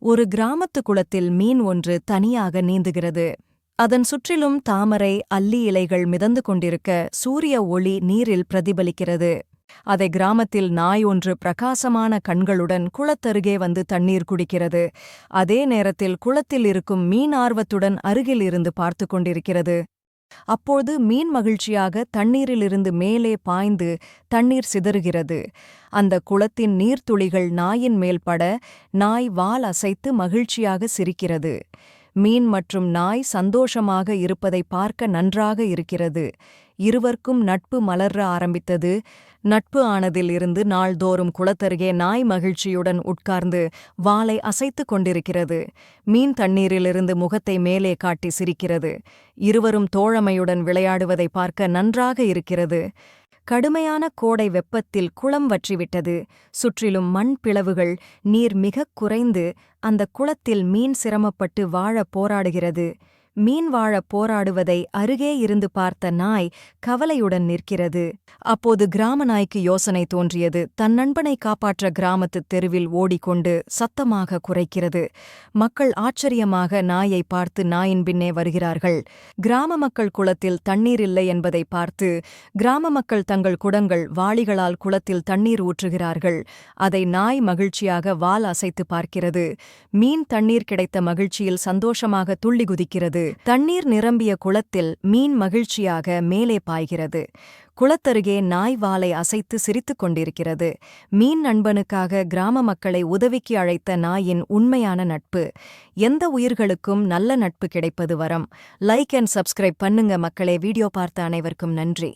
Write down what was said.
ஒரு கிராமத்து குளத்தில் மீன் ஒன்று தனியாக நீந்துகிறது. அதன் சுற்றிலும் தாமரை, அல்லி இலைகள் மிதந்து கொண்டிருக்க சூரிய ஒளி நீரில் பிரதிபலிக்கிறது. அதை கிராமத்தில் நாய் ஒன்று பிரகாசமான கண்களுடன் குளத்தருகே வந்து தண்ணீர் குடிக்கிறது. அதே நேரத்தில் குளத்தில் இருக்கும் மீன் ஆர்வத்துடன் அருகில் இருந்து பார்த்து கொண்டிருக்கிறது. அப்போது மீன் மகிழ்ச்சியாக தண்ணீரிலிருந்து மேலே பாய்ந்து தண்ணீர் சிதறுகிறது. அந்த குளத்தின் நீர்த்துளிகள் நாயின் மேல் பட நாய் வால் அசைத்து மகிழ்ச்சியாக சிரிக்கிறது. மீன் மற்றும் நாய் சந்தோஷமாக இருப்பதை பார்க்க நன்றாக இருக்கிறது. இருவர்க்கும் நட்பு மலர ஆரம்பித்தது. நட்பு ஆனதில் இருந்து நாள்தோறும் குளத்தருகே நாய் மகிழ்ச்சியுடன் உட்கார்ந்து வாலை அசைத்துக் கொண்டிருக்கிறது. மீன் தண்ணீரிலிருந்து முகத்தை மேலே காட்டி சிரிக்கிறது. இருவரும் தோழமையுடன் விளையாடுவதை பார்க்க நன்றாக இருக்கிறது. கடுமையான கோடை வெப்பத்தில் குளம் வற்றிவிட்டது. சுற்றிலும் மண் பிளவுகள், நீர் மிகக் குறைந்து அந்த குளத்தில் மீன் சிரமப்பட்டு வாழ போராடுகிறது. மீன் வாழ போராடுவதை அருகே இருந்து பார்த்த நாய் கவலையுடன் நிற்கிறது. அப்போது கிராம நாய்க்கு யோசனை தோன்றியது. தன் நண்பனை காப்பாற்ற கிராமத்துத் தெருவில் ஓடிக்கொண்டு சத்தமாக குரைக்கிறது. மக்கள் ஆச்சரியமாக நாயை பார்த்து நாயின் பின்னே வருகிறார்கள். கிராம மக்கள் குளத்தில் தண்ணீர் இல்லை என்பதை பார்த்து கிராம மக்கள் தங்கள் குடங்கள், வாளிகளால் குளத்தில் தண்ணீர் ஊற்றுகிறார்கள். அதை நாய் மகிழ்ச்சியாக வால் அசைத்து பார்க்கிறது. மீன் தண்ணீர் கிடைத்த மகிழ்ச்சியில் சந்தோஷமாக துள்ளி குதிக்கிறது. தண்ணீர் நிரம்பிய குளத்தில் மீன் மகிழ்ச்சியாக மேலே பாய்கிறது. குளத்தருகே நாய் வாலை அசைத்து சிரித்துக் கொண்டிருக்கிறது. மீன் நண்பனுக்காக கிராம மக்களை உதவிக்கு அழைத்த நாயின் உண்மையான நட்பு. எந்த உயிர்களுக்கும் நல்ல நட்பு கிடைப்பது வரம். லைக் அண்ட் சப்ஸ்கிரைப் பண்ணுங்க மக்களே. வீடியோ பார்த்த அனைவருக்கும் நன்றி.